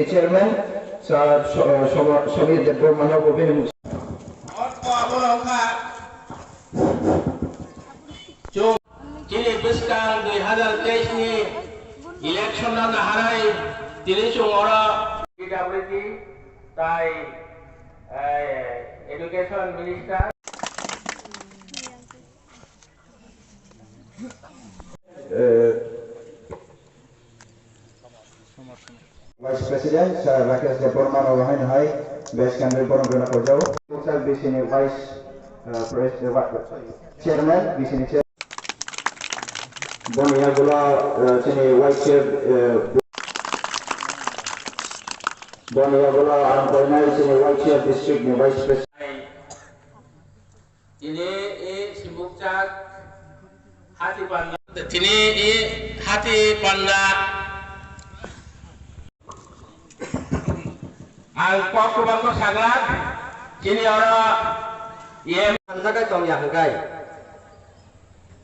Chairman Samir Debbarma অভিনন্দন। যিনি বিস্কার 2023 নিয়ে ইলেকশন না হারায় তিনি ওরা পিডব্লিউডি তাই education minister Vice President Sir Rakesh Deborman Rohan Hai Base Country Porongona Kojau Sir BCN Vice Chairman BCN Chair Bonia Gula Sini Vice Chair Bonia Gula Arampoinai Sini Vice Chair District Vice President ini Simbukcak Hati Panda ini Hati Panda Al pokok saglat sini orang ye Jagai tong yang gai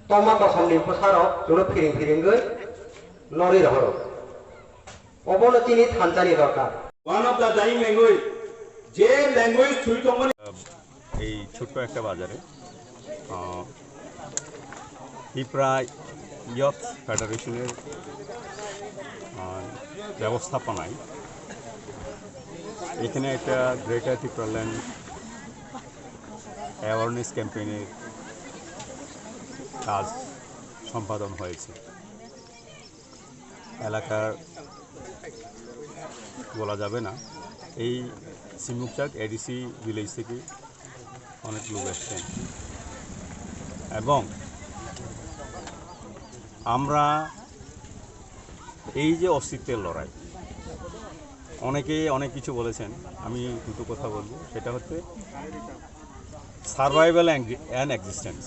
toma kosong limpo saro jolo piring gai lori rahoro obono chini thanchari dorkar one of the dying language যে language through company এই ছোট্ট একটা বাজারে Tripura youth ফেডারেশনের ব্যবস্থাপনায় এখানে একটা greater Tripuraland awareness ক্যাম্পেইনের কাজ সম্পাদন হয়েছে। এলাকার বলা যাবে না, এই সিমুকচাক এডিসি ভিলেজ থেকে অনেক লোক এসছেন এবং আমরা এই যে অস্তিত্বের লড়াই, অনেকেই অনেক কিছু বলেছেন, আমি দুটো কথা বলবো। সেটা হচ্ছে সার্ভাইভাল অ্যান্ড এক্সিস্টেন্স,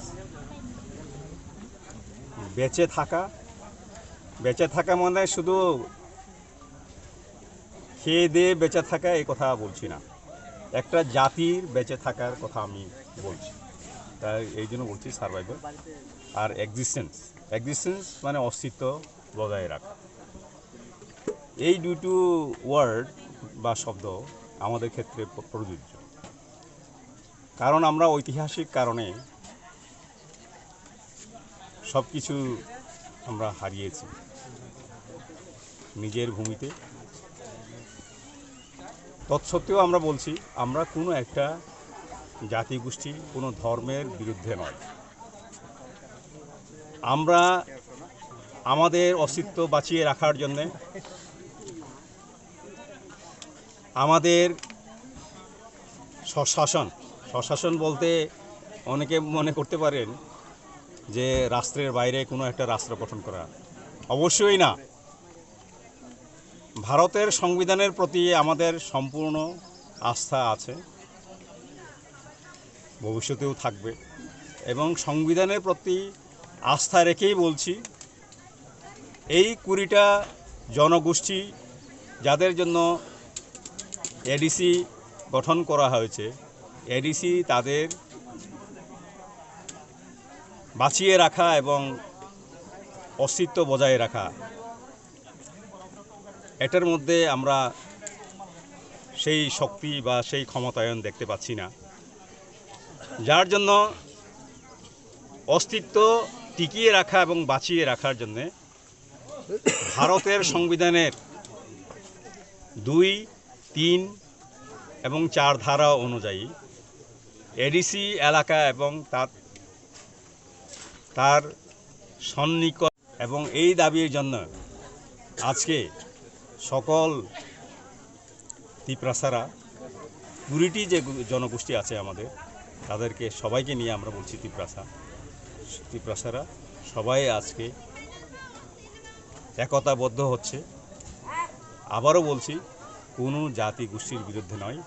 বেঁচে থাকা মানে শুধু খেয়ে দিয়ে বেঁচে থাকা এই কথা বলছি না, একটা জাতির বেঁচে থাকার কথা আমি বলছি। তাই এই জন্য বলছি সার্ভাইভাল আর এক্সিস্টেন্স মানে অস্তিত্ব বজায় রাখা। এই দুটো ওয়ার্ড বা শব্দ আমাদের ক্ষেত্রে প্রযোজ্য, কারণ আমরা ঐতিহাসিক কারণে সব কিছু আমরা হারিয়েছি নিজের ভূমিতে। তৎসত্ত্বেও আমরা বলছি আমরা কোনো একটা জাতিগোষ্ঠী, কোনো ধর্মের বিরুদ্ধে নয়। আমরা আমাদের অস্তিত্ব বাঁচিয়ে রাখার জন্যে আমাদের স্বশাসন বলতে অনেকে মনে করতে পারেন যে রাষ্ট্রের বাইরে কোনো একটা রাষ্ট্র গঠন করা, অবশ্যই না। ভারতের সংবিধানের প্রতি আমাদের সম্পূর্ণ আস্থা আছে, ভবিষ্যতেও থাকবে, এবং সংবিধানের প্রতি আস্থা রেখেই বলছি এই 20টা জনগোষ্ঠী যাদের জন্য এডিসি গঠন করা হয়েছে, এডিসি তাদের বাঁচিয়ে রাখা এবং অস্তিত্ব বজায় রাখা, এটার মধ্যে আমরা সেই শক্তি বা সেই ক্ষমতায়ন দেখতে পাচ্ছি না, যার জন্য অস্তিত্ব টিকিয়ে রাখা এবং বাঁচিয়ে রাখার জন্যে ভারতের সংবিধানের 2, 3 এবং 4 ধারা অনুযায়ী এডিসি এলাকা এবং তার সন্নিকট, এবং এই দাবির জন্য আজকে সকল ত্রিপ্রাসারা 20টি যে জনগোষ্ঠী আছে আমাদের, তাদেরকে সবাইকে নিয়ে আমরা বলছি ত্রিপ্রাসারা সবাই আজকে একতাবদ্ধ হচ্ছে। আবারও বলছি, কোনো জাতি গোষ্ঠীর বিরুদ্ধে নয়,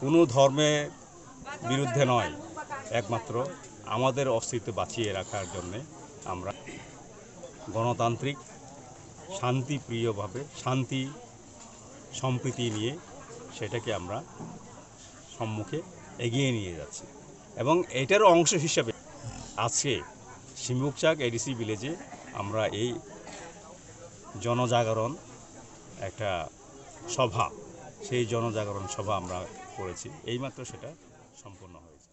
কোনো ধর্মের বিরুদ্ধে নয়, একমাত্র আমাদের অস্তিত্ব বাঁচিয়ে রাখার জন্যে আমরা গণতান্ত্রিক শান্তিপ্রিয়ভাবে শান্তি সম্প্রীতি নিয়ে সেটাকে আমরা সম্মুখে এগিয়ে নিয়ে যাচ্ছি। এবং এটার অংশ হিসাবে আজকে সিমুকচাক এডিসি ভিলেজে আমরা এই জনজাগরণ একটা সভা, সেই জনজাগরণ সভা আমরা করেছি, এইমাত্র সেটা সম্পন্ন হয়েছে।